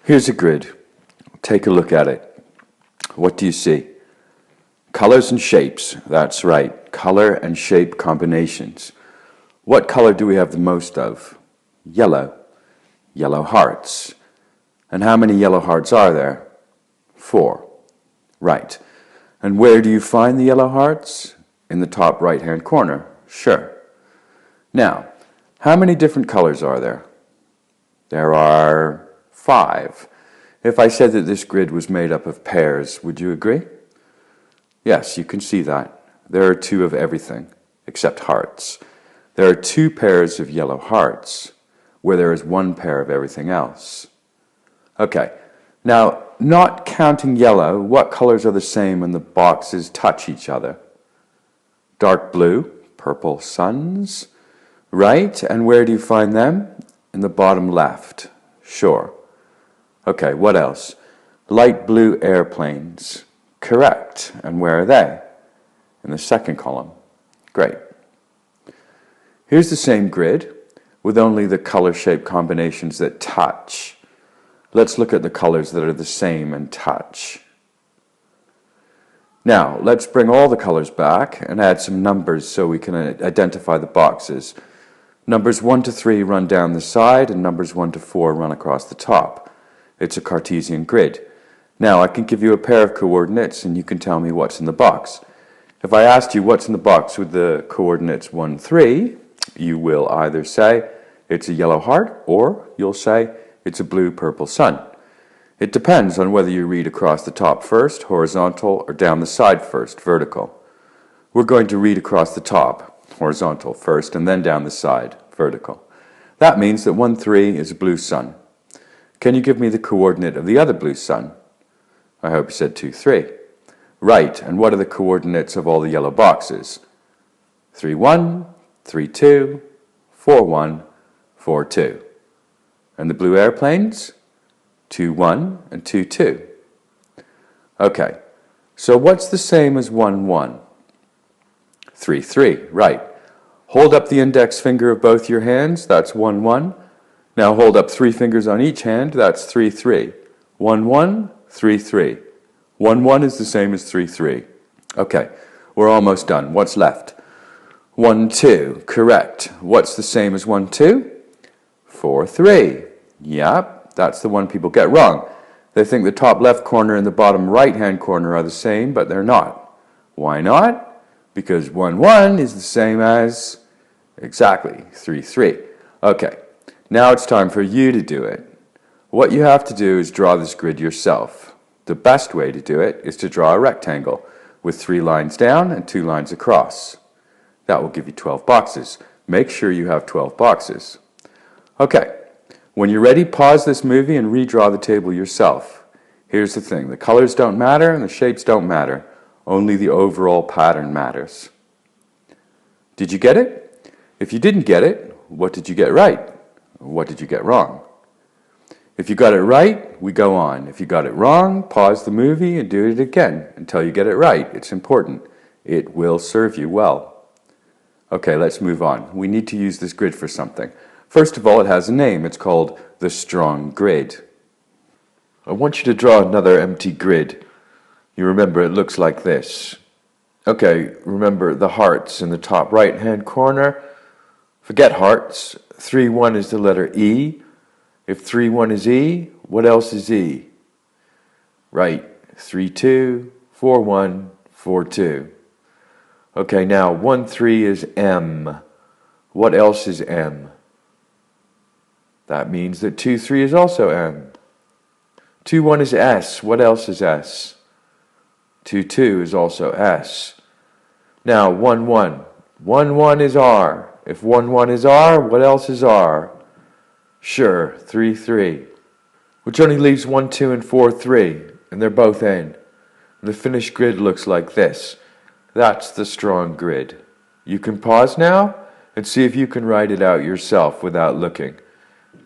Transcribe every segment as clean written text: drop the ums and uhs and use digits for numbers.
Here's a grid. Take a look at it. What do you see? Colors and shapes. That's right. Color and shape combinations. What color do we have the most of? Yellow. Yellow hearts. And how many yellow hearts are there? 4. Right. And where do you find the yellow hearts? In the top right-hand corner. Sure. Now, how many different colors are there? There are 5. If I said that this grid was made up of pairs, would you agree? Yes, you can see that. There are 2 of everything, except hearts. There are 2 pairs of yellow hearts, where there is 1 pair of everything else. Okay, now, not counting yellow, what colors are the same when the boxes touch each other? Dark blue, purple suns, right? And where do you find them? In the bottom left. Sure. Okay, what else? Light blue airplanes. Correct. And where are they? In the second column. Great. Here's the same grid, with only the color shape combinations that touch. Let's look at the colors that are the same and touch. Now, let's bring all the colors back and add some numbers so we can identify the boxes. Numbers 1 to 3 run down the side, and numbers 1 to 4 run across the top. It's a Cartesian grid. Now, I can give you a pair of coordinates, and you can tell me what's in the box. If I asked you what's in the box with the coordinates 1, 3, you will either say it's a yellow heart, or you'll say it's a blue purple sun. It depends on whether you read across the top first, horizontal, or down the side first, vertical. We're going to read across the top, horizontal first, and then down the side, vertical. That means that 1, 3 is a blue sun. Can you give me the coordinate of the other blue sun? I hope you said 2, 3. Right, and what are the coordinates of all the yellow boxes? 3, 1, 3, 2, 4, 1, 4, 2. And the blue airplanes? 2, 1, and 2, 2. Okay, so what's the same as 1, 1? 3, 3, right. Hold up the index finger of both your hands, that's 1, 1. Now hold up 3 fingers on each hand, that's 3, 3. 1, 1, 3, 3. 1, 1 is the same as 3, 3. Okay, we're almost done. What's left? 1, 2, correct. What's the same as 1, 2? 4, 3. Yep. That's the one people get wrong. They think the top left corner and the bottom right-hand corner are the same, but they're not. Why not? Because 1, 1 is the same as, exactly, 3, 3. Okay, now it's time for you to do it. What you have to do is draw this grid yourself. The best way to do it is to draw a rectangle with 3 lines down and 2 lines across. That will give you 12 boxes. Make sure you have 12 boxes. Okay. When you're ready, pause this movie and redraw the table yourself. Here's the thing, the colors don't matter and the shapes don't matter. Only the overall pattern matters. Did you get it? If you didn't get it, what did you get right? What did you get wrong? If you got it right, we go on. If you got it wrong, pause the movie and do it again until you get it right. It's important. It will serve you well. Okay, let's move on. We need to use this grid for something. First of all, it has a name. It's called the strong grid. I want you to draw another empty grid. You remember it looks like this. Okay, remember the hearts in the top right-hand corner. Forget hearts. 3, 1 is the letter E. If 3, 1 is E, what else is E? Right, 3, 2, 4, 1, 4, 2. Okay, now 1, 3 is M. What else is M? That means that 2, 3 is also M. 2, 1 is S. What else is S? 2, 2 is also S. Now, 1, 1. 1, 1 is R. If 1, 1 is R, what else is R? Sure, 3, 3. Which only leaves 1, 2, and 4, 3. And they're both N. And the finished grid looks like this. That's the strong grid. You can pause now and see if you can write it out yourself without looking.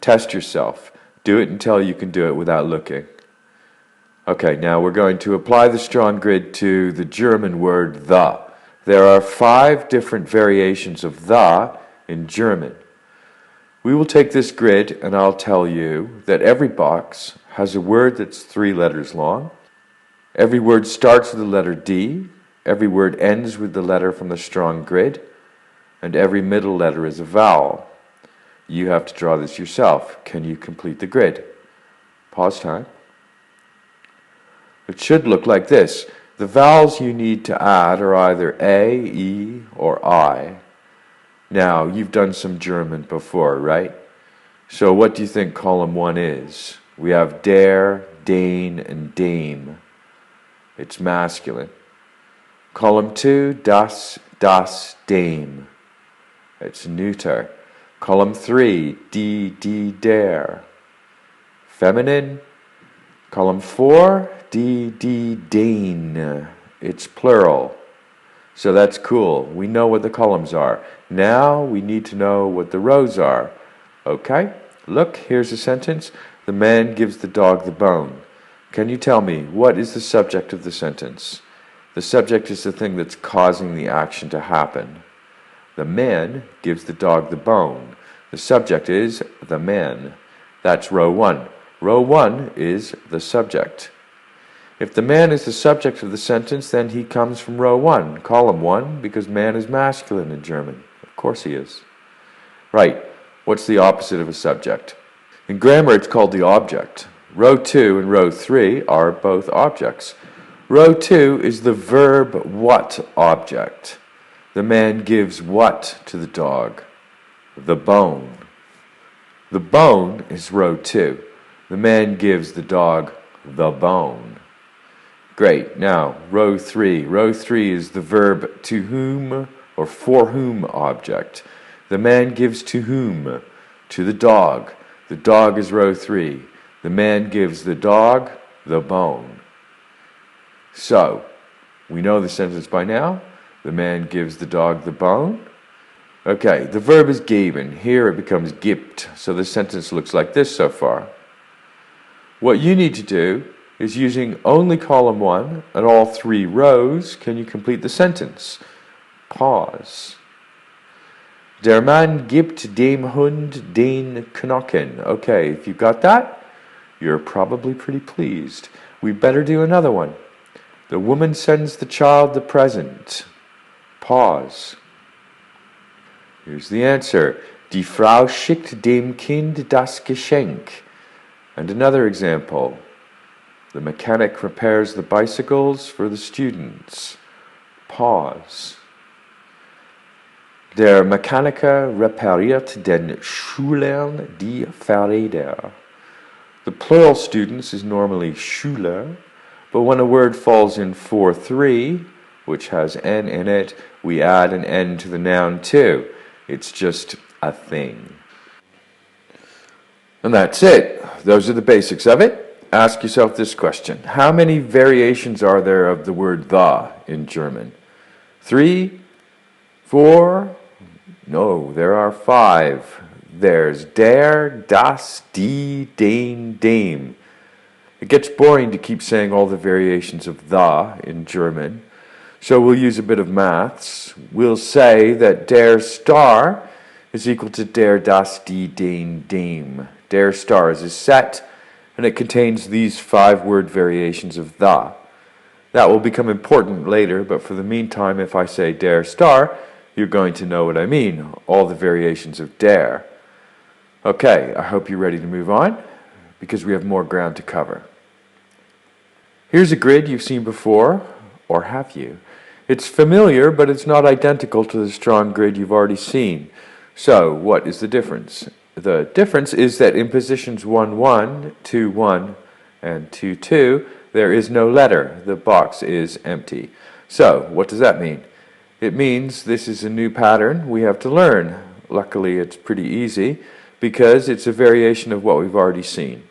Test yourself. Do it until you can do it without looking. Okay, now we're going to apply the strong grid to the German word the. There are 5 different variations of the in German. We will take this grid and I'll tell you that every box has a word that's 3 letters long. Every word starts with the letter D. Every word ends with the letter from the strong grid. And every middle letter is a vowel. You have to draw this yourself. Can you complete the grid? Pause time. It should look like this. The vowels you need to add are either A, E, or I. Now, you've done some German before, right? So what do you think column 1 is? We have der, den, and dame. It's masculine. Column 2, das, dame. It's neuter. Column 3, die, der. Feminine. Column 4, den. It's plural. So that's cool. We know what the columns are. Now we need to know what the rows are. Okay? Look, here's a sentence. The man gives the dog the bone. Can you tell me, what is the subject of the sentence? The subject is the thing that's causing the action to happen. The man gives the dog the bone. The subject is the man. That's row 1. Row 1 is the subject. If the man is the subject of the sentence, then he comes from row 1, column 1, because man is masculine in German. Of course he is. Right. What's the opposite of a subject? In grammar, it's called the object. Row 2 and row 3 are both objects. Row 2 is the verb what object. The man gives what to the dog? The bone. The bone is row 2. The man gives the dog the bone. Great. Now, row 3. Row 3 is the verb to whom or for whom object. The man gives to whom? To the dog. The dog is row 3. The man gives the dog the bone. So, we know the sentence by now. The man gives the dog the bone. Okay, the verb is geben. Here it becomes gibt. So the sentence looks like this so far. What you need to do is, using only column 1 and all 3 rows, can you complete the sentence? Pause. Der Mann gibt dem Hund den Knochen. Okay, if you got that, you're probably pretty pleased. We better do another one. The woman sends the child the present. Pause. Here's the answer. Die Frau schickt dem Kind das Geschenk. And another example. The mechanic repairs the bicycles for the students. Pause. Der Mechaniker repariert den Schülern die Fahrräder. The plural students is normally Schüler, but when a word falls in 4-3, which has n in it, we add an n to the noun too. It's just a thing. And that's it. Those are the basics of it. Ask yourself this question. How many variations are there of the word the in German? 3? 4? No, there are 5. There's der, das, die, den, dem. It gets boring to keep saying all the variations of the in German, so we'll use a bit of maths. We'll say that der star is equal to der, das, die, den, dem. Der star is a set, and it contains these 5-word variations of the. That will become important later, but for the meantime, if I say der star, you're going to know what I mean, all the variations of der. Okay, I hope you're ready to move on, because we have more ground to cover. Here's a grid you've seen before, or have you? It's familiar, but it's not identical to the strong grid you've already seen. So, what is the difference? The difference is that in positions 1-1, 2-1, and 2-2, there is no letter. The box is empty. So, what does that mean? It means this is a new pattern we have to learn. Luckily, it's pretty easy, because it's a variation of what we've already seen.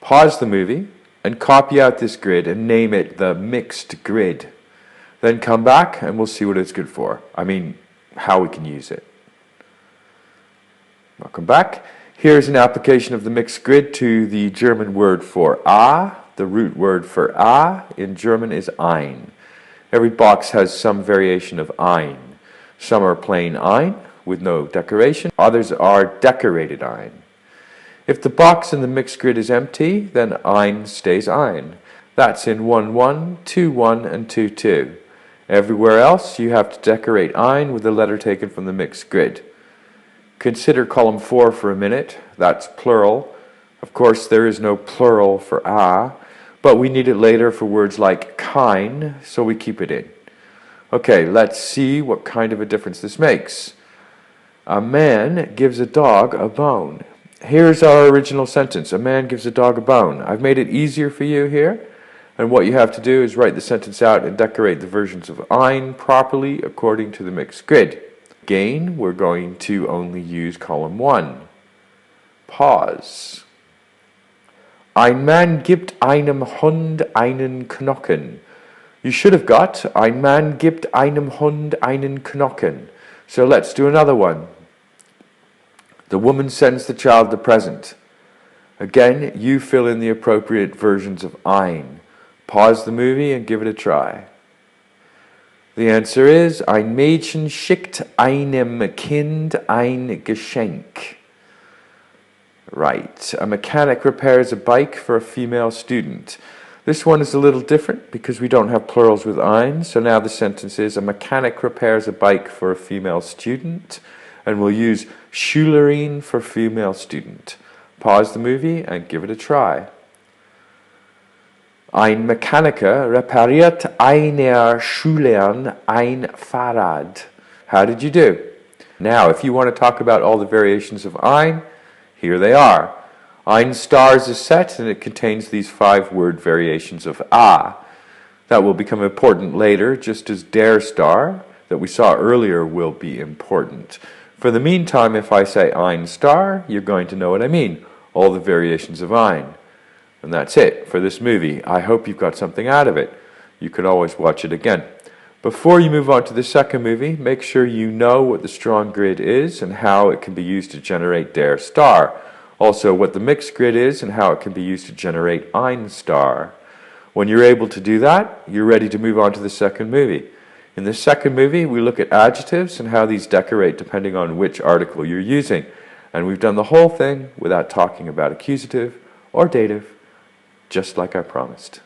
Pause the movie and copy out this grid and name it the mixed grid. Then come back and we'll see what it's good for. I mean, how we can use it. Welcome back. Here's an application of the mixed grid to the German word for a. The root word for a in German is ein. Every box has some variation of ein. Some are plain ein with no decoration. Others are decorated ein. If the box in the mixed grid is empty, then ein stays ein. That's in 1, 1, 2, 1, and 2, 2. Everywhere else, you have to decorate ein with the letter taken from the mixed grid. Consider column 4 for a minute. That's plural. Of course, there is no plural for a, but we need it later for words like kein, so we keep it in. Okay, let's see what kind of a difference this makes. A man gives a dog a bone. Here's our original sentence. A man gives a dog a bone. I've made it easier for you here. And what you have to do is write the sentence out and decorate the versions of ein properly according to the mixed grid. Again, we're going to only use column 1. Pause. Ein Mann gibt einem Hund einen Knochen. You should have got ein Mann gibt einem Hund einen Knochen. So let's do another one. The woman sends the child the present. Again, you fill in the appropriate versions of ein. Pause the movie and give it a try. The answer is, ein Mädchen schickt einem Kind ein Geschenk. Right. A mechanic repairs a bike for a female student. This one is a little different because we don't have plurals with ein, so now the sentence is, a mechanic repairs a bike for a female student, and we'll use Schülerin for female student. Pause the movie and give it a try. Ein Mechaniker repariert einer Schülerin ein Fahrrad. How did you do? Now, if you want to talk about all the variations of ein, here they are. Ein star is a set and it contains these 5-word variations of a. That will become important later, just as der star that we saw earlier will be important. For the meantime, if I say ein star, you're going to know what I mean. All the variations of ein. And that's it for this movie. I hope you've got something out of it. You could always watch it again. Before you move on to the second movie, make sure you know what the strong grid is and how it can be used to generate der star. Also, what the mixed grid is and how it can be used to generate ein star. When you're able to do that, you're ready to move on to the second movie. In the second movie, we look at adjectives and how these decorate depending on which article you're using. And we've done the whole thing without talking about accusative or dative, just like I promised.